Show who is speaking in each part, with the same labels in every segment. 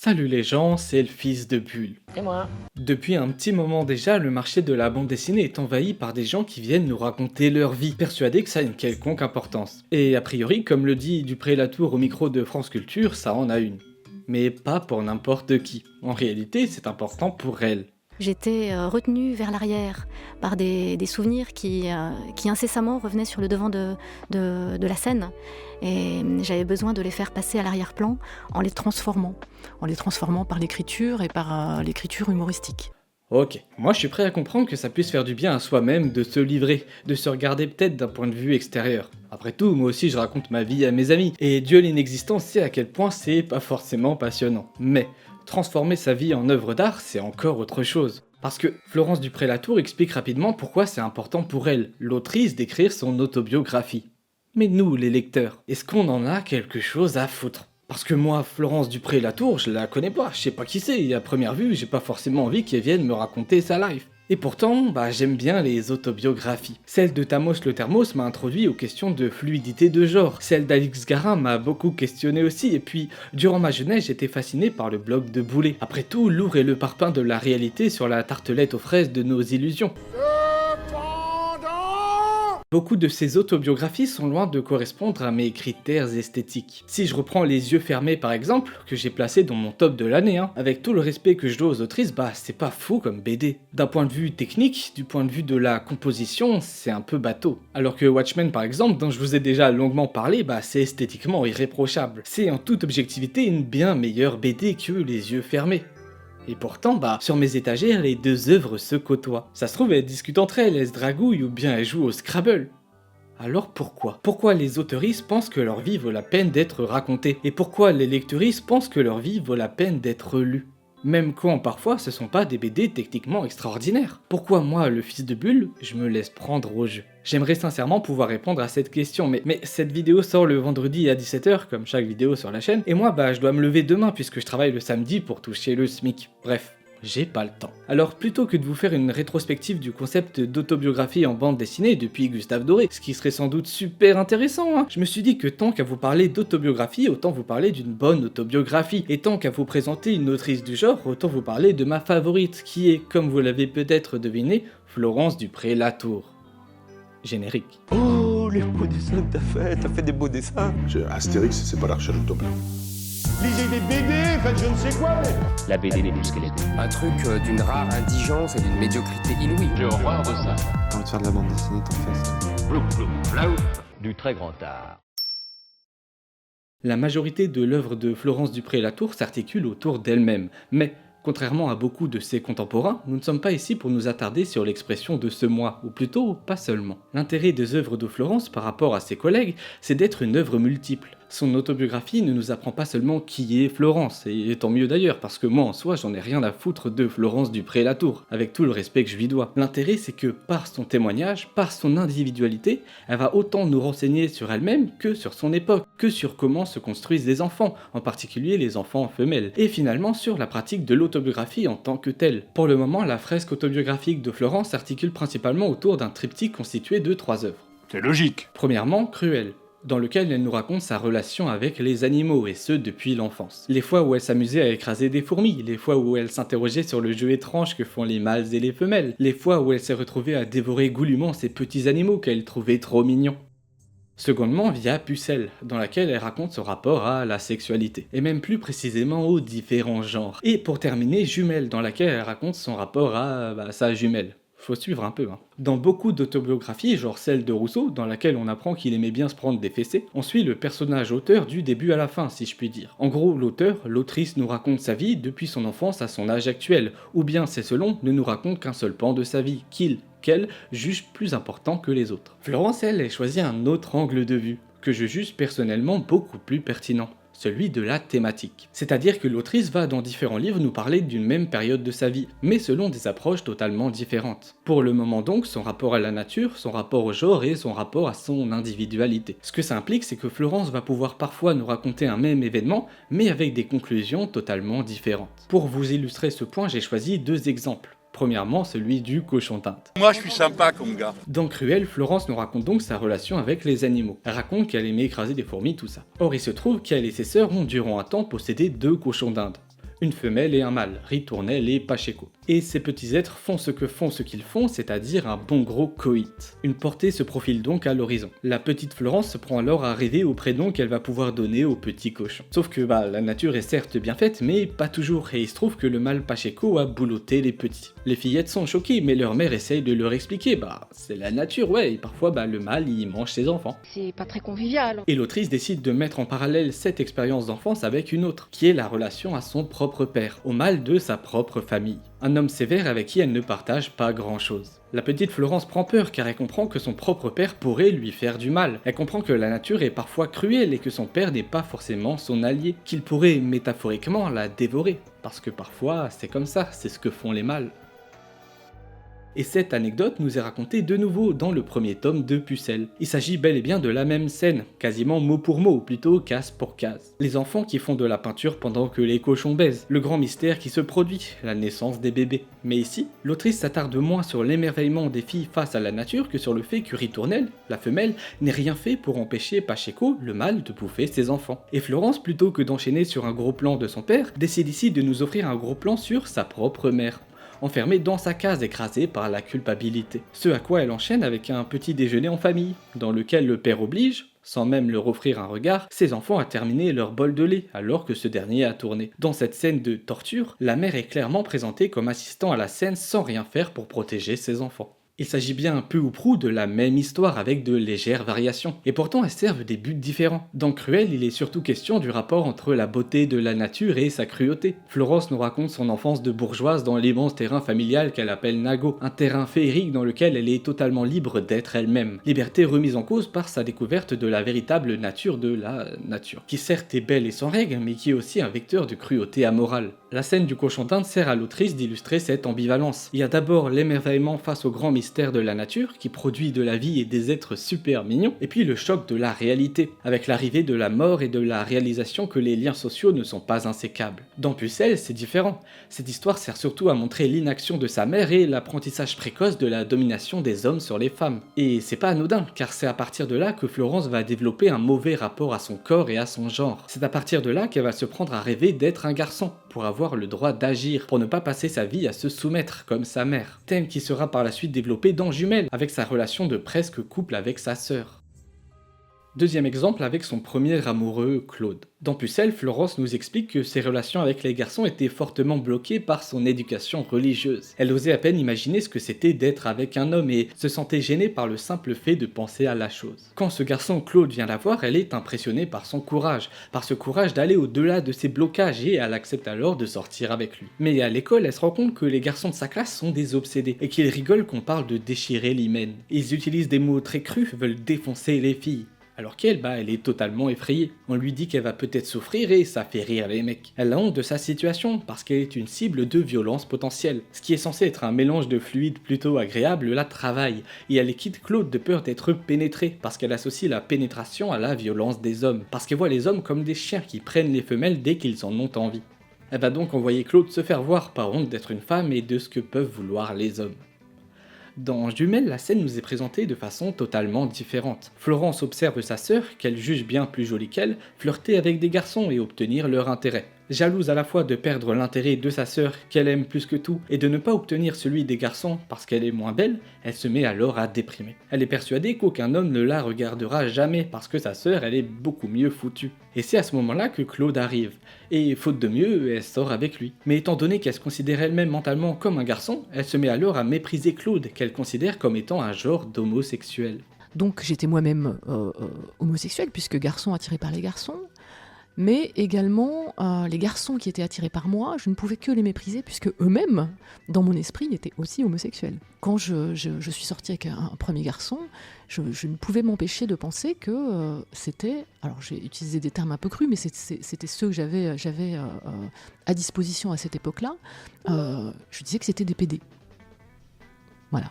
Speaker 1: Salut les gens, c'est le fils de Bulle.
Speaker 2: Et moi.
Speaker 1: Depuis un petit moment déjà, le marché de la bande dessinée est envahi par des gens qui viennent nous raconter leur vie, persuadés que ça a une quelconque importance. Et a priori, comme le dit Dupré-Latour au micro de France Culture, ça en a une. Mais pas pour n'importe qui. En réalité, c'est important pour elle.
Speaker 3: J'étais retenue vers l'arrière par des souvenirs qui incessamment revenaient sur le devant de la scène. Et j'avais besoin de les faire passer à l'arrière-plan en les transformant par l'écriture et par l'écriture humoristique.
Speaker 1: Ok, moi je suis prêt à comprendre que ça puisse faire du bien à soi-même de se livrer, de se regarder peut-être d'un point de vue extérieur. Après tout, moi aussi je raconte ma vie à mes amis, et Dieu l'inexistant sait à quel point c'est pas forcément passionnant. Mais transformer sa vie en œuvre d'art, c'est encore autre chose. Parce que Florence Dupré-Latour explique rapidement pourquoi c'est important pour elle, l'autrice, d'écrire son autobiographie. Mais nous, les lecteurs, est-ce qu'on en a quelque chose à foutre ? Parce que moi, Florence Dupré-Latour, je la connais pas, je sais pas qui c'est, et à première vue, j'ai pas forcément envie qu'elle vienne me raconter sa life. Et pourtant, j'aime bien les autobiographies. Celle de Tamos le Thermos m'a introduit aux questions de fluidité de genre. Celle d'Alix Garin m'a beaucoup questionné aussi, et puis, durant ma jeunesse, j'étais fasciné par le blog de Boulet. Après tout, lourd est le parpaing de la réalité sur la tartelette aux fraises de nos illusions. Beaucoup de ces autobiographies sont loin de correspondre à mes critères esthétiques. Si je reprends Les yeux fermés par exemple, que j'ai placé dans mon top de l'année, avec tout le respect que je dois aux autrices, c'est pas fou comme BD. D'un point de vue technique, du point de vue de la composition, c'est un peu bateau. Alors que Watchmen par exemple, dont je vous ai déjà longuement parlé, c'est esthétiquement irréprochable. C'est en toute objectivité une bien meilleure BD que Les yeux fermés. Et pourtant, sur mes étagères, les deux œuvres se côtoient. Ça se trouve, elles discutent entre elles, elles se dragouillent ou bien elles jouent au Scrabble. Alors pourquoi ? Pourquoi les auteuristes pensent que leur vie vaut la peine d'être racontée ? Et pourquoi les lecteuristes pensent que leur vie vaut la peine d'être lue ? Même quand parfois ce sont pas des BD techniquement extraordinaires. Pourquoi moi, le fils de Bulle, je me laisse prendre au jeu ? J'aimerais sincèrement pouvoir répondre à cette question, mais cette vidéo sort le vendredi à 17h, comme chaque vidéo sur la chaîne, et moi je dois me lever demain puisque je travaille le samedi pour toucher le SMIC. Bref. J'ai pas le temps. Alors plutôt que de vous faire une rétrospective du concept d'autobiographie en bande dessinée depuis Gustave Doré, ce qui serait sans doute super intéressant, je me suis dit que tant qu'à vous parler d'autobiographie, autant vous parler d'une bonne autobiographie. Et tant qu'à vous présenter une autrice du genre, autant vous parler de ma favorite, qui est, comme vous l'avez peut-être deviné, Florence Dupré-Latour. Générique.
Speaker 4: Oh, les beaux dessins que t'as fait des beaux dessins.
Speaker 5: Astérix, c'est pas la recherche utopie.
Speaker 6: Lisez des BD, faites je ne sais quoi, mais...
Speaker 2: La BD n'est plus ce qu'elle était.
Speaker 7: Un truc d'une rare indigence et d'une médiocrité inouïe.
Speaker 2: J'ai horreur de ça.
Speaker 8: T'as envie de faire de la bande dessinée, t'en fais.
Speaker 2: Plouf, plouf, plouf. Du très grand art.
Speaker 1: La majorité de l'œuvre de Florence Dupré-Latour s'articule autour d'elle-même, mais contrairement à beaucoup de ses contemporains, nous ne sommes pas ici pour nous attarder sur l'expression de ce moi, ou plutôt pas seulement. L'intérêt des œuvres de Florence par rapport à ses collègues, c'est d'être une œuvre multiple. Son autobiographie ne nous apprend pas seulement qui est Florence, et tant mieux d'ailleurs, parce que moi en soi j'en ai rien à foutre de Florence Dupré-Latour, avec tout le respect que je lui dois. L'intérêt c'est que par son témoignage, par son individualité, elle va autant nous renseigner sur elle-même que sur son époque, que sur comment se construisent les enfants, en particulier les enfants femelles, et finalement sur la pratique de l'autobiographie en tant que telle. Pour le moment, la fresque autobiographique de Florence s'articule principalement autour d'un triptyque constitué de 3 œuvres.
Speaker 5: C'est logique.
Speaker 1: Premièrement, Cruel, dans lequel elle nous raconte sa relation avec les animaux, et ce depuis l'enfance. Les fois où elle s'amusait à écraser des fourmis, les fois où elle s'interrogeait sur le jeu étrange que font les mâles et les femelles, les fois où elle s'est retrouvée à dévorer goulûment ces petits animaux qu'elle trouvait trop mignons. Secondement, via Pucelle, dans laquelle elle raconte son rapport à la sexualité, et même plus précisément aux différents genres. Et pour terminer, Jumelle, dans laquelle elle raconte son rapport à sa jumelle. Faut suivre un peu. Dans beaucoup d'autobiographies, genre celle de Rousseau, dans laquelle on apprend qu'il aimait bien se prendre des fessées, on suit le personnage auteur du début à la fin, si je puis dire. En gros, l'autrice nous raconte sa vie depuis son enfance à son âge actuel, ou bien c'est selon, ne nous raconte qu'un seul pan de sa vie, qu'elle juge plus important que les autres. Florence, elle choisit un autre angle de vue, que je juge personnellement beaucoup plus pertinent. Celui de la thématique. C'est-à-dire que l'autrice va dans différents livres nous parler d'une même période de sa vie, mais selon des approches totalement différentes. Pour le moment donc, son rapport à la nature, son rapport au genre et son rapport à son individualité. Ce que ça implique, c'est que Florence va pouvoir parfois nous raconter un même événement, mais avec des conclusions totalement différentes. Pour vous illustrer ce point, j'ai choisi 2 exemples. Premièrement, celui du cochon d'Inde.
Speaker 5: Moi, je suis sympa comme gars.
Speaker 1: Dans Cruel, Florence nous raconte donc sa relation avec les animaux. Elle raconte qu'elle aimait écraser des fourmis, tout ça. Or, il se trouve qu'elle et ses sœurs ont durant un temps possédé 2 cochons d'Inde. une femelle et un mâle, ritournelle et Pacheco. Et ces petits êtres font ce qu'ils font, c'est-à-dire un bon gros coït. Une portée se profile donc à l'horizon. La petite Florence se prend alors à rêver au prénom qu'elle va pouvoir donner au petit cochon. Sauf que la nature est certes bien faite, mais pas toujours, et il se trouve que le mâle Pacheco a boulotté les petits. Les fillettes sont choquées, mais leur mère essaye de leur expliquer, c'est la nature, ouais, et parfois le mâle il mange ses enfants.
Speaker 9: C'est pas très convivial.
Speaker 1: Et l'autrice décide de mettre en parallèle cette expérience d'enfance avec une autre, qui est la relation à son propre père, au mâle de sa propre famille. Un homme sévère avec qui elle ne partage pas grand chose. La petite Florence prend peur car elle comprend que son propre père pourrait lui faire du mal. Elle comprend que la nature est parfois cruelle et que son père n'est pas forcément son allié, qu'il pourrait métaphoriquement la dévorer. Parce que parfois c'est comme ça, c'est ce que font les mâles. Et cette anecdote nous est racontée de nouveau dans le premier tome de Pucelle. Il s'agit bel et bien de la même scène, quasiment mot pour mot, plutôt case pour case. Les enfants qui font de la peinture pendant que les cochons baisent, le grand mystère qui se produit, la naissance des bébés. Mais ici, l'autrice s'attarde moins sur l'émerveillement des filles face à la nature que sur le fait que Ritournelle, la femelle, n'ait rien fait pour empêcher Pacheco, le mâle, de bouffer ses enfants. Et Florence, plutôt que d'enchaîner sur un gros plan de son père, décide ici de nous offrir un gros plan sur sa propre mère, enfermée dans sa case écrasée par la culpabilité. Ce à quoi elle enchaîne avec un petit déjeuner en famille, dans lequel le père oblige, sans même leur offrir un regard, ses enfants à terminer leur bol de lait, alors que ce dernier a tourné. Dans cette scène de torture, la mère est clairement présentée comme assistant à la scène sans rien faire pour protéger ses enfants. Il s'agit bien peu ou prou de la même histoire avec de légères variations, et pourtant elles servent des buts différents. Dans Cruel, il est surtout question du rapport entre la beauté de la nature et sa cruauté. Florence nous raconte son enfance de bourgeoise dans l'immense terrain familial qu'elle appelle Nago, un terrain féerique dans lequel elle est totalement libre d'être elle-même. Liberté remise en cause par sa découverte de la véritable nature de la nature, qui certes est belle et sans règles, mais qui est aussi un vecteur de cruauté amorale. La scène du cochon d'Inde sert à l'autrice d'illustrer cette ambivalence. Il y a d'abord l'émerveillement face au grand mystère de la nature, qui produit de la vie et des êtres super mignons, et puis le choc de la réalité, avec l'arrivée de la mort et de la réalisation que les liens sociaux ne sont pas insécables. Dans Pucelle, c'est différent. Cette histoire sert surtout à montrer l'inaction de sa mère et l'apprentissage précoce de la domination des hommes sur les femmes. Et c'est pas anodin, car c'est à partir de là que Florence va développer un mauvais rapport à son corps et à son genre. C'est à partir de là qu'elle va se prendre à rêver d'être un garçon, pour avoir le droit d'agir, pour ne pas passer sa vie à se soumettre comme sa mère. Thème qui sera par la suite développé dans Jumelles, avec sa relation de presque couple avec sa sœur. Deuxième exemple avec son premier amoureux, Claude. Dans Pucelle, Florence nous explique que ses relations avec les garçons étaient fortement bloquées par son éducation religieuse. Elle osait à peine imaginer ce que c'était d'être avec un homme et se sentait gênée par le simple fait de penser à la chose. Quand ce garçon Claude vient la voir, elle est impressionnée par son courage, par ce courage d'aller au-delà de ses blocages et elle accepte alors de sortir avec lui. Mais à l'école, elle se rend compte que les garçons de sa classe sont des obsédés et qu'ils rigolent qu'on parle de déchirer l'hymen. Ils utilisent des mots très crus, veulent défoncer les filles. Alors qu'elle, elle est totalement effrayée. On lui dit qu'elle va peut-être souffrir et ça fait rire les mecs. Elle a honte de sa situation parce qu'elle est une cible de violence potentielle. Ce qui est censé être un mélange de fluide plutôt agréable la travaille. Et elle quitte Claude de peur d'être pénétrée parce qu'elle associe la pénétration à la violence des hommes. Parce qu'elle voit les hommes comme des chiens qui prennent les femelles dès qu'ils en ont envie. Elle va donc envoyer Claude se faire voir par honte d'être une femme et de ce que peuvent vouloir les hommes. Dans Jumelles, la scène nous est présentée de façon totalement différente. Florence observe sa sœur, qu'elle juge bien plus jolie qu'elle, flirter avec des garçons et obtenir leur intérêt. Jalouse à la fois de perdre l'intérêt de sa sœur, qu'elle aime plus que tout, et de ne pas obtenir celui des garçons parce qu'elle est moins belle, elle se met alors à déprimer. Elle est persuadée qu'aucun homme ne la regardera jamais parce que sa sœur, elle est beaucoup mieux foutue. Et c'est à ce moment-là que Claude arrive, et faute de mieux, elle sort avec lui. Mais étant donné qu'elle se considère elle-même mentalement comme un garçon, elle se met alors à mépriser Claude, qu'elle considère comme étant un genre d'homosexuel.
Speaker 10: Donc j'étais moi-même homosexuel, puisque garçon attiré par les garçons, mais également les garçons qui étaient attirés par moi, je ne pouvais que les mépriser, puisque eux-mêmes, dans mon esprit, étaient aussi homosexuels. Quand je suis sortie avec un premier garçon, je ne pouvais m'empêcher de penser que c'était... Alors j'ai utilisé des termes un peu crus, mais c'était ceux que j'avais à disposition à cette époque-là. Je disais que c'était des PD. Voilà.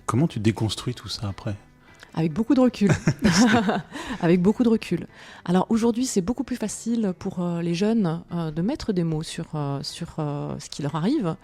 Speaker 11: Comment tu déconstruis tout ça après ?
Speaker 10: Avec beaucoup de recul. Avec beaucoup de recul. Alors aujourd'hui, c'est beaucoup plus facile pour les jeunes de mettre des mots sur ce qui leur arrive,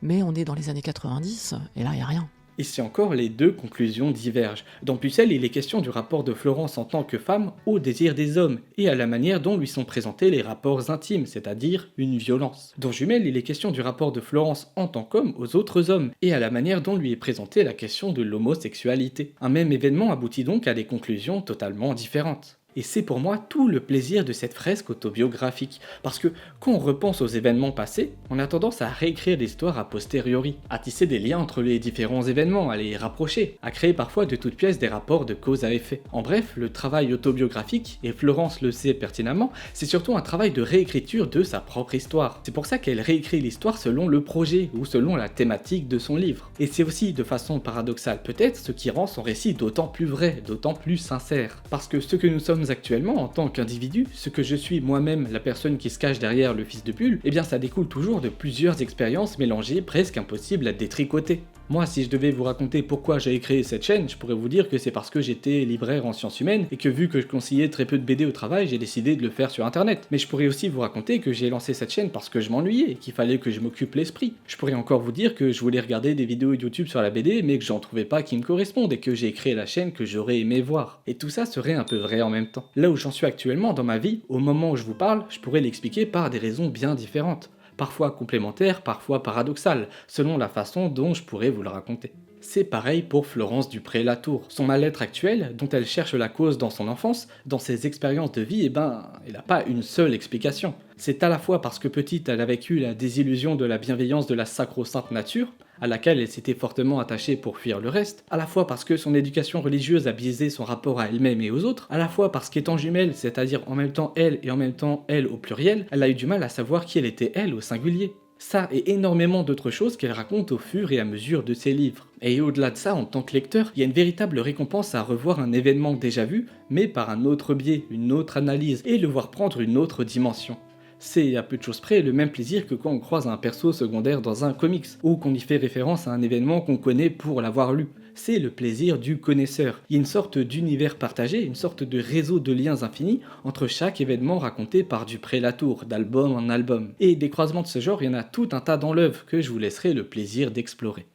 Speaker 10: mais on est dans les années 90, et là, il n'y a rien.
Speaker 1: Ici encore, les deux conclusions divergent. Dans Pucelle, il est question du rapport de Florence en tant que femme au désir des hommes, et à la manière dont lui sont présentés les rapports intimes, c'est-à-dire une violence. Dans Jumelles, il est question du rapport de Florence en tant qu'homme aux autres hommes, et à la manière dont lui est présentée la question de l'homosexualité. Un même événement aboutit donc à des conclusions totalement différentes. Et c'est pour moi tout le plaisir de cette fresque autobiographique, parce que quand on repense aux événements passés, on a tendance à réécrire l'histoire a posteriori, à tisser des liens entre les différents événements, à les rapprocher, à créer parfois de toutes pièces des rapports de cause à effet. En bref, le travail autobiographique, et Florence le sait pertinemment, c'est surtout un travail de réécriture de sa propre histoire. C'est pour ça qu'elle réécrit l'histoire selon le projet, ou selon la thématique de son livre. Et c'est aussi, de façon paradoxale peut-être, ce qui rend son récit d'autant plus vrai, d'autant plus sincère. Parce que ce que nous sommes actuellement en tant qu'individu, ce que je suis moi-même, la personne qui se cache derrière le fils de Bulle, eh bien ça découle toujours de plusieurs expériences mélangées presque impossibles à détricoter. Moi, si je devais vous raconter pourquoi j'ai créé cette chaîne, je pourrais vous dire que c'est parce que j'étais libraire en sciences humaines et que vu que je conseillais très peu de BD au travail, j'ai décidé de le faire sur internet. Mais je pourrais aussi vous raconter que j'ai lancé cette chaîne parce que je m'ennuyais et qu'il fallait que je m'occupe l'esprit. Je pourrais encore vous dire que je voulais regarder des vidéos YouTube sur la BD mais que j'en trouvais pas qui me correspondent et que j'ai créé la chaîne que j'aurais aimé voir. Et tout ça serait un peu vrai en même temps. Là où j'en suis actuellement dans ma vie, au moment où je vous parle, je pourrais l'expliquer par des raisons bien différentes. Parfois complémentaires, parfois paradoxales, selon la façon dont je pourrais vous le raconter. C'est pareil pour Florence Dupré-Latour. Son mal-être actuel, dont elle cherche la cause dans son enfance, dans ses expériences de vie, il n'a pas une seule explication. C'est à la fois parce que petite, elle a vécu la désillusion de la bienveillance de la sacro-sainte nature, à laquelle elle s'était fortement attachée pour fuir le reste, à la fois parce que son éducation religieuse a biaisé son rapport à elle-même et aux autres, à la fois parce qu'étant jumelle, c'est-à-dire en même temps elle et en même temps elle au pluriel, elle a eu du mal à savoir qui elle était elle au singulier. Ça et énormément d'autres choses qu'elle raconte au fur et à mesure de ses livres. Et au-delà de ça, en tant que lecteur, il y a une véritable récompense à revoir un événement déjà vu, mais par un autre biais, une autre analyse, et le voir prendre une autre dimension. C'est à peu de choses près le même plaisir que quand on croise un perso secondaire dans un comics, ou qu'on y fait référence à un événement qu'on connaît pour l'avoir lu. C'est le plaisir du connaisseur. Il y a une sorte d'univers partagé, une sorte de réseau de liens infinis entre chaque événement raconté par Dupré-Latour, d'album en album. Et des croisements de ce genre, il y en a tout un tas dans l'œuvre que je vous laisserai le plaisir d'explorer.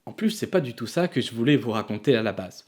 Speaker 1: En plus, c'est pas du tout ça que je voulais vous raconter à la base.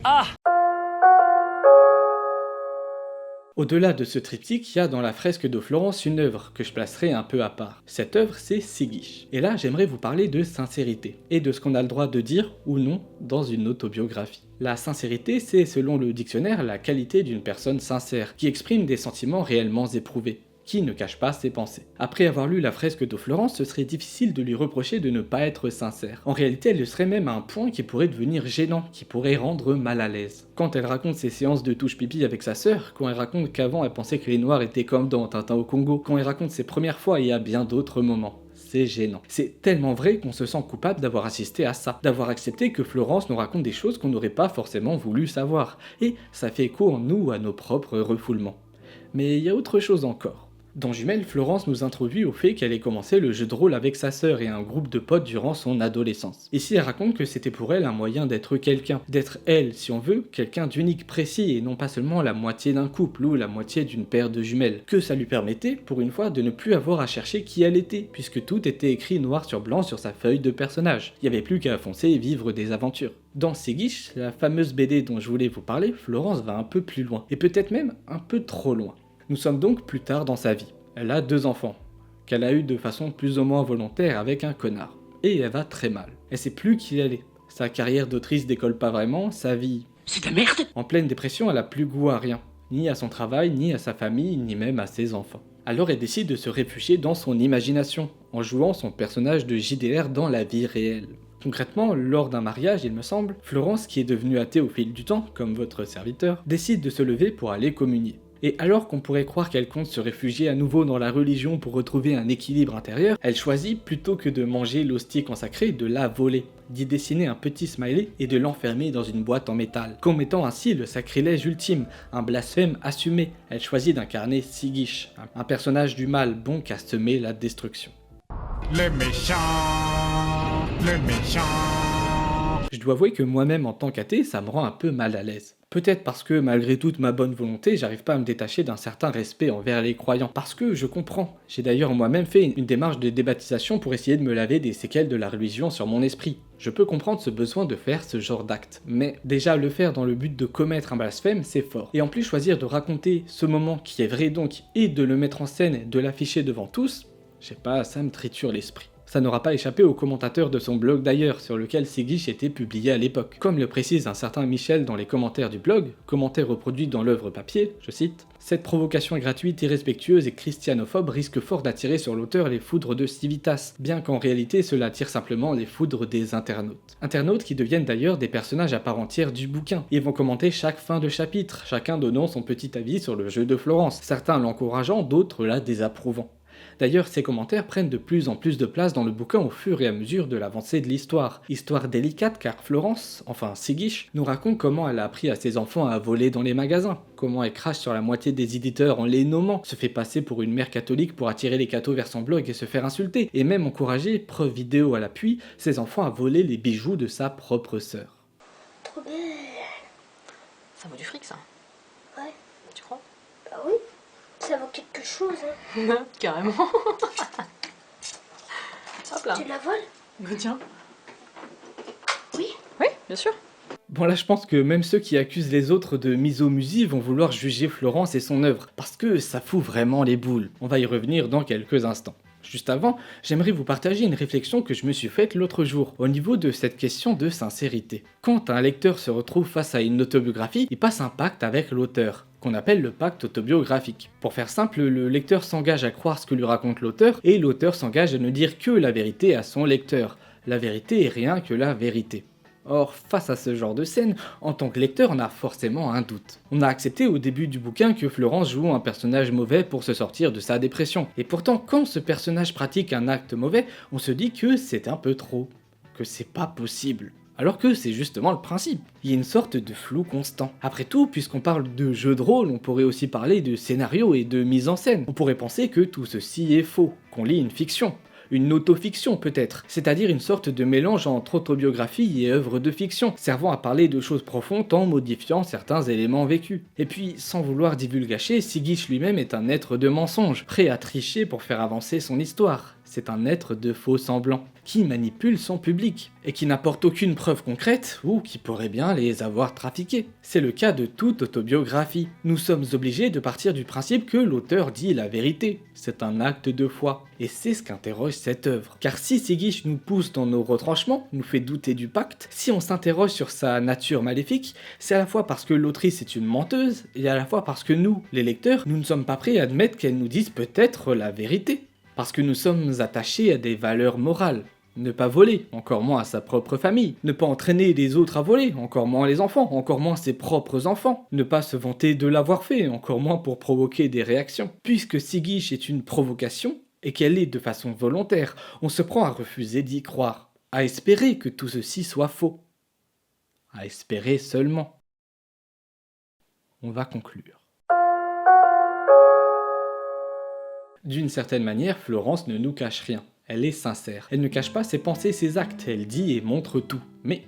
Speaker 1: Au-delà de ce triptyque, il y a dans la fresque de Florence une œuvre que je placerai un peu à part. Cette œuvre, c'est Siguiche. Et là, j'aimerais vous parler de sincérité, et de ce qu'on a le droit de dire ou non dans une autobiographie. La sincérité, c'est selon le dictionnaire la qualité d'une personne sincère, qui exprime des sentiments réellement éprouvés, qui ne cache pas ses pensées. Après avoir lu la fresque de Florence, ce serait difficile de lui reprocher de ne pas être sincère. En réalité, elle le serait même à un point qui pourrait devenir gênant, qui pourrait rendre mal à l'aise. Quand elle raconte ses séances de touche pipi avec sa sœur, quand elle raconte qu'avant elle pensait que les Noirs étaient comme dans Tintin au Congo, quand elle raconte ses premières fois et à bien d'autres moments. C'est gênant. C'est tellement vrai qu'on se sent coupable d'avoir assisté à ça, d'avoir accepté que Florence nous raconte des choses qu'on n'aurait pas forcément voulu savoir. Et ça fait écho en nous à nos propres refoulements. Mais il y a autre chose encore. Dans Jumelles, Florence nous introduit au fait qu'elle ait commencé le jeu de rôle avec sa sœur et un groupe de potes durant son adolescence. Ici, elle raconte que c'était pour elle un moyen d'être quelqu'un, d'être elle, si on veut, quelqu'un d'unique, précis, et non pas seulement la moitié d'un couple ou la moitié d'une paire de jumelles. Que ça lui permettait, pour une fois, de ne plus avoir à chercher qui elle était, puisque tout était écrit noir sur blanc sur sa feuille de personnage. Il n'y avait plus qu'à foncer et vivre des aventures. Dans Siguiche, la fameuse BD dont je voulais vous parler, Florence va un peu plus loin, et peut-être même un peu trop loin. Nous sommes donc plus tard dans sa vie. Elle a 2 enfants, qu'elle a eu de façon plus ou moins volontaire avec un connard. Et elle va très mal. Elle sait plus qui elle est. Sa carrière d'autrice décolle pas vraiment, sa vie...
Speaker 9: C'est de la merde.
Speaker 1: En pleine dépression, elle a plus goût à rien. Ni à son travail, ni à sa famille, ni même à ses enfants. Alors elle décide de se réfugier dans son imagination, en jouant son personnage de JDR dans la vie réelle. Concrètement, lors d'un mariage, il me semble, Florence, qui est devenue athée au fil du temps, comme votre serviteur, décide de se lever pour aller communier. Et alors qu'on pourrait croire qu'elle compte se réfugier à nouveau dans la religion pour retrouver un équilibre intérieur, elle choisit, plutôt que de manger l'hostie consacrée, de la voler, d'y dessiner un petit smiley et de l'enfermer dans une boîte en métal, commettant ainsi le sacrilège ultime, un blasphème assumé. Elle choisit d'incarner Siguiche, un personnage du mal bon qu'à semer la destruction.
Speaker 6: Les méchants.
Speaker 1: Je dois avouer que moi-même en tant qu'athée, ça me rend un peu mal à l'aise. Peut-être parce que malgré toute ma bonne volonté, j'arrive pas à me détacher d'un certain respect envers les croyants. Parce que je comprends. J'ai d'ailleurs moi-même fait une démarche de débaptisation pour essayer de me laver des séquelles de la religion sur mon esprit. Je peux comprendre ce besoin de faire ce genre d'acte, mais déjà le faire dans le but de commettre un blasphème, c'est fort. Et en plus choisir de raconter ce moment qui est vrai donc, et de le mettre en scène et de l'afficher devant tous, je sais pas, ça me triture l'esprit. Ça n'aura pas échappé au commentateur de son blog d'ailleurs, sur lequel Siguiche était publié à l'époque. Comme le précise un certain Michel dans les commentaires du blog, commentaire reproduit dans l'œuvre papier, je cite, « Cette provocation gratuite, irrespectueuse et christianophobe risque fort d'attirer sur l'auteur les foudres de Civitas, bien qu'en réalité cela attire simplement les foudres des internautes. Internautes qui deviennent d'ailleurs des personnages à part entière du bouquin. Ils vont commenter chaque fin de chapitre, chacun donnant son petit avis sur le jeu de Florence, certains l'encourageant, d'autres la désapprouvant. D'ailleurs, ces commentaires prennent de plus en plus de place dans le bouquin au fur et à mesure de l'avancée de l'histoire. Histoire délicate car Florence, enfin Siguiche, nous raconte comment elle a appris à ses enfants à voler dans les magasins, comment elle crache sur la moitié des éditeurs en les nommant, se fait passer pour une mère catholique pour attirer les cathos vers son blog et se faire insulter, et même encourager, preuve vidéo à l'appui, ses enfants à voler les bijoux de sa propre sœur.
Speaker 3: Trop bien. Ça vaut du fric ça. Ouais. Tu crois? Bah oui. Ça vaut quelque chose, hein.
Speaker 10: Carrément. Hop là.
Speaker 3: Tu la voles?
Speaker 10: Bah tiens.
Speaker 3: Oui.
Speaker 10: Oui, bien sûr.
Speaker 1: Bon là je pense que même ceux qui accusent les autres de misomusie vont vouloir juger Florence et son œuvre, parce que ça fout vraiment les boules. On va y revenir dans quelques instants. Juste avant, j'aimerais vous partager une réflexion que je me suis faite l'autre jour, au niveau de cette question de sincérité. Quand un lecteur se retrouve face à une autobiographie, il passe un pacte avec l'auteur, qu'on appelle le pacte autobiographique. Pour faire simple, le lecteur s'engage à croire ce que lui raconte l'auteur, et l'auteur s'engage à ne dire que la vérité à son lecteur. La vérité est rien que la vérité. Or, face à ce genre de scène, en tant que lecteur, on a forcément un doute. On a accepté au début du bouquin que Florence joue un personnage mauvais pour se sortir de sa dépression. Et pourtant, quand ce personnage pratique un acte mauvais, on se dit que c'est un peu trop, que c'est pas possible. Alors que c'est justement le principe. Il y a une sorte de flou constant. Après tout, puisqu'on parle de jeu de rôle, on pourrait aussi parler de scénario et de mise en scène. On pourrait penser que tout ceci est faux, qu'on lit une fiction. Une autofiction peut-être, c'est-à-dire une sorte de mélange entre autobiographie et œuvre de fiction, servant à parler de choses profondes en modifiant certains éléments vécus. Et puis, sans vouloir divulgacher, Siguiche lui-même est un être de mensonge, prêt à tricher pour faire avancer son histoire. C'est un être de faux semblants, qui manipule son public, et qui n'apporte aucune preuve concrète, ou qui pourrait bien les avoir trafiqués. C'est le cas de toute autobiographie. Nous sommes obligés de partir du principe que l'auteur dit la vérité. C'est un acte de foi, et c'est ce qu'interroge cette œuvre. Car si Siguiche nous pousse dans nos retranchements, nous fait douter du pacte, si on s'interroge sur sa nature maléfique, c'est à la fois parce que l'autrice est une menteuse, et à la fois parce que nous, les lecteurs, nous ne sommes pas prêts à admettre qu'elle nous dise peut-être la vérité. Parce que nous sommes attachés à des valeurs morales. Ne pas voler, encore moins à sa propre famille. Ne pas entraîner les autres à voler, encore moins les enfants, encore moins ses propres enfants. Ne pas se vanter de l'avoir fait, encore moins pour provoquer des réactions. Puisque Siguiche est une provocation, et qu'elle est de façon volontaire, on se prend à refuser d'y croire, à espérer que tout ceci soit faux. À espérer seulement. On va conclure. D'une certaine manière, Florence ne nous cache rien. Elle est sincère. Elle ne cache pas ses pensées, ses actes. Elle dit et montre tout. Mais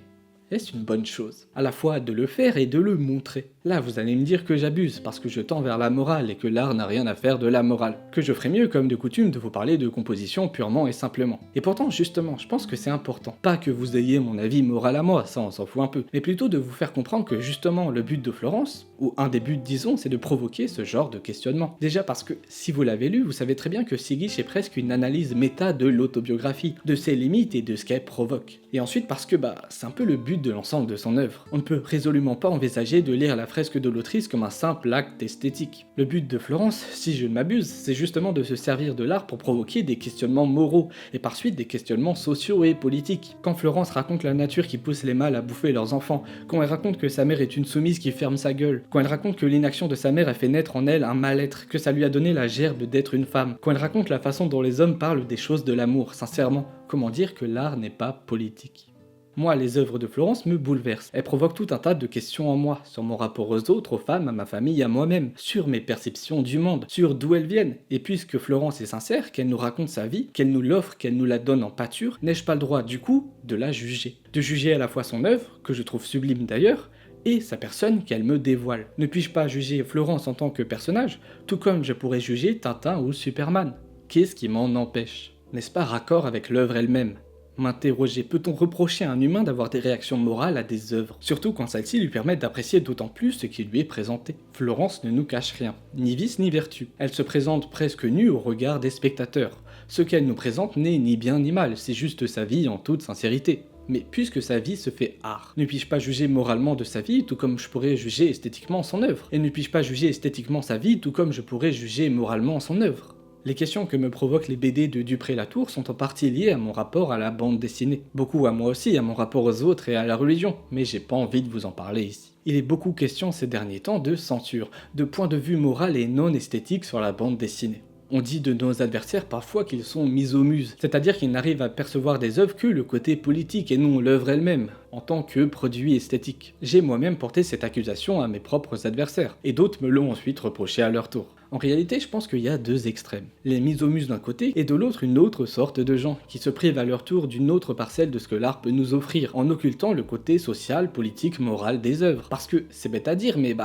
Speaker 1: est-ce une bonne chose? À la fois de le faire et de le montrer. Là, vous allez me dire que j'abuse, parce que je tends vers la morale et que l'art n'a rien à faire de la morale. Que je ferais mieux, comme de coutume, de vous parler de composition purement et simplement. Et pourtant, justement, je pense que c'est important. Pas que vous ayez mon avis moral à moi, ça on s'en fout un peu, mais plutôt de vous faire comprendre que justement, le but de Florence, ou un des buts disons, c'est de provoquer ce genre de questionnement. Déjà parce que, si vous l'avez lu, vous savez très bien que Siguiche est presque une analyse méta de l'autobiographie, de ses limites et de ce qu'elle provoque. Et ensuite parce que, c'est un peu le but de l'ensemble de son œuvre. On ne peut résolument pas envisager de lire la fresque de l'autrice comme un simple acte esthétique. Le but de Florence, si je ne m'abuse, c'est justement de se servir de l'art pour provoquer des questionnements moraux, et par suite des questionnements sociaux et politiques. Quand Florence raconte la nature qui pousse les mâles à bouffer leurs enfants, quand elle raconte que sa mère est une soumise qui ferme sa gueule, quand elle raconte que l'inaction de sa mère a fait naître en elle un mal-être, que ça lui a donné la gerbe d'être une femme, quand elle raconte la façon dont les hommes parlent des choses de l'amour, sincèrement, comment dire que l'art n'est pas politique? Moi, les œuvres de Florence me bouleversent. Elles provoquent tout un tas de questions en moi, sur mon rapport aux autres, aux femmes, à ma famille, à moi-même, sur mes perceptions du monde, sur d'où elles viennent. Et puisque Florence est sincère, qu'elle nous raconte sa vie, qu'elle nous l'offre, qu'elle nous la donne en pâture, n'ai-je pas le droit, du coup, de la juger? De juger à la fois son œuvre, que je trouve sublime d'ailleurs, et sa personne qu'elle me dévoile. Ne puis-je pas juger Florence en tant que personnage, tout comme je pourrais juger Tintin ou Superman? Qu'est-ce qui m'en empêche? N'est-ce pas raccord avec l'œuvre elle-même? M'interroger, peut-on reprocher à un humain d'avoir des réactions morales à des œuvres, surtout quand celles-ci lui permettent d'apprécier d'autant plus ce qui lui est présenté? Florence ne nous cache rien, ni vice ni vertu. Elle se présente presque nue au regard des spectateurs. Ce qu'elle nous présente n'est ni bien ni mal, c'est juste sa vie en toute sincérité. Mais puisque sa vie se fait art, ne puis-je pas juger moralement de sa vie tout comme je pourrais juger esthétiquement son œuvre? Et ne puis-je pas juger esthétiquement sa vie tout comme je pourrais juger moralement son œuvre? Les questions que me provoquent les BD de Dupré-Latour sont en partie liées à mon rapport à la bande dessinée. Beaucoup à moi aussi, à mon rapport aux autres et à la religion, mais j'ai pas envie de vous en parler ici. Il est beaucoup question ces derniers temps de censure, de point de vue moral et non esthétique sur la bande dessinée. On dit de nos adversaires parfois qu'ils sont misomuses, c'est-à-dire qu'ils n'arrivent à percevoir des œuvres que le côté politique et non l'œuvre elle-même, en tant que produit esthétique. J'ai moi-même porté cette accusation à mes propres adversaires, et d'autres me l'ont ensuite reproché à leur tour. En réalité, je pense qu'il y a deux extrêmes. Les misomuses d'un côté, et de l'autre une autre sorte de gens, qui se privent à leur tour d'une autre parcelle de ce que l'art peut nous offrir, en occultant le côté social, politique, moral des œuvres. Parce que, c'est bête à dire, mais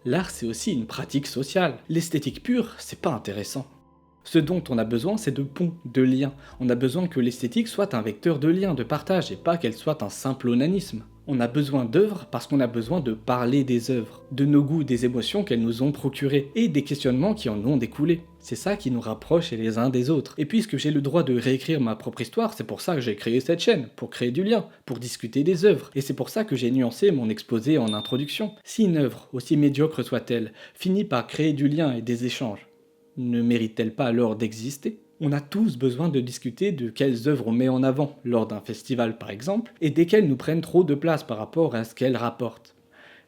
Speaker 1: l'art c'est aussi une pratique sociale. L'esthétique pure, c'est pas intéressant. Ce dont on a besoin, c'est de ponts, de liens. On a besoin que l'esthétique soit un vecteur de lien, de partage, et pas qu'elle soit un simple onanisme. On a besoin d'œuvres parce qu'on a besoin de parler des œuvres, de nos goûts, des émotions qu'elles nous ont procurées, et des questionnements qui en ont découlé. C'est ça qui nous rapproche les uns des autres. Et puisque j'ai le droit de réécrire ma propre histoire, c'est pour ça que j'ai créé cette chaîne, pour créer du lien, pour discuter des œuvres. Et c'est pour ça que j'ai nuancé mon exposé en introduction. Si une œuvre, aussi médiocre soit-elle, finit par créer du lien et des échanges, ne mérite-t-elle pas alors d'exister? On a tous besoin de discuter de quelles œuvres on met en avant, lors d'un festival par exemple, et desquelles nous prennent trop de place par rapport à ce qu'elles rapportent.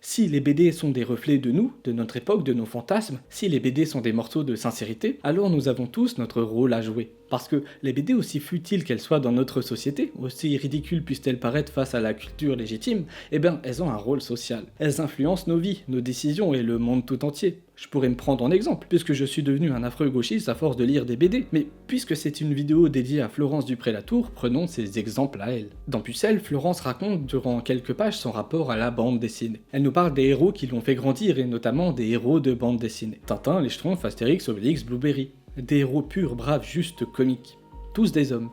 Speaker 1: Si les BD sont des reflets de nous, de notre époque, de nos fantasmes, si les BD sont des morceaux de sincérité, alors nous avons tous notre rôle à jouer. Parce que les BD, aussi futiles qu'elles soient dans notre société, aussi ridicules puissent-elles paraître face à la culture légitime, elles ont un rôle social. Elles influencent nos vies, nos décisions et le monde tout entier. Je pourrais me prendre en exemple, puisque je suis devenu un affreux gauchiste à force de lire des BD, mais puisque c'est une vidéo dédiée à Florence Dupré-Latour, prenons ces exemples à elle. Dans Pucelle, Florence raconte durant quelques pages son rapport à la bande dessinée. Elle nous parle des héros qui l'ont fait grandir, et notamment des héros de bande dessinée. Tintin, les Schtroumpfs, Astérix, Obélix, Blueberry. Des héros purs, braves, justes, comiques. Tous des hommes.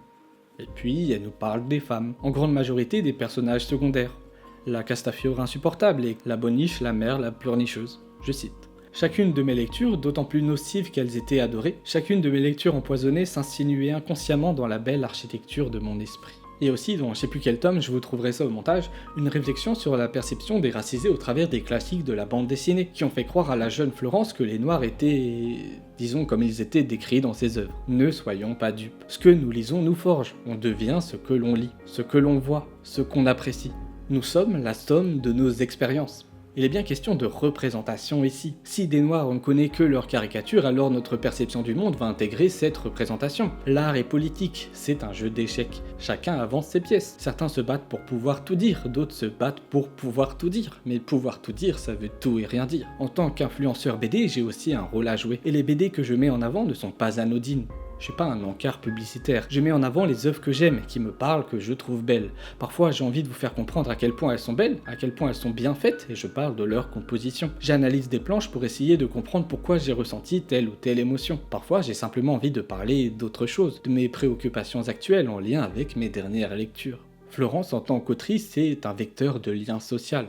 Speaker 1: Et puis, elle nous parle des femmes, en grande majorité des personnages secondaires. La Castafiore insupportable et la Boniche, la mère, la pleurnicheuse. Je cite. Chacune de mes lectures, d'autant plus nocives qu'elles étaient adorées, chacune de mes lectures empoisonnées s'insinuait inconsciemment dans la belle architecture de mon esprit. Et aussi, dans je sais plus quel tome, je vous trouverai ça au montage, une réflexion sur la perception des racisés au travers des classiques de la bande dessinée, qui ont fait croire à la jeune Florence que les Noirs étaient, disons comme ils étaient décrits dans ses œuvres. Ne soyons pas dupes. Ce que nous lisons nous forge, on devient ce que l'on lit, ce que l'on voit, ce qu'on apprécie. Nous sommes la somme de nos expériences. Il est bien question de représentation ici. Si des Noirs on ne connaît que leur caricature, alors notre perception du monde va intégrer cette représentation. L'art est politique, c'est un jeu d'échecs. Chacun avance ses pièces. Certains se battent pour pouvoir tout dire, d'autres se battent pour pouvoir tout dire. Mais pouvoir tout dire, ça veut tout et rien dire. En tant qu'influenceur BD, j'ai aussi un rôle à jouer. Et les BD que je mets en avant ne sont pas anodines. Je suis pas un encart publicitaire, je mets en avant les œuvres que j'aime, qui me parlent, que je trouve belles. Parfois j'ai envie de vous faire comprendre à quel point elles sont belles, à quel point elles sont bien faites, et je parle de leur composition. J'analyse des planches pour essayer de comprendre pourquoi j'ai ressenti telle ou telle émotion. Parfois j'ai simplement envie de parler d'autre chose, de mes préoccupations actuelles en lien avec mes dernières lectures. Florence en tant qu'autrice est un vecteur de lien social.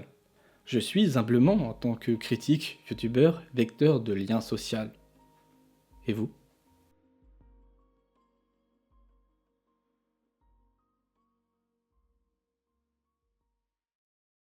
Speaker 1: Je suis humblement, en tant que critique, youtubeur, vecteur de lien social. Et vous ?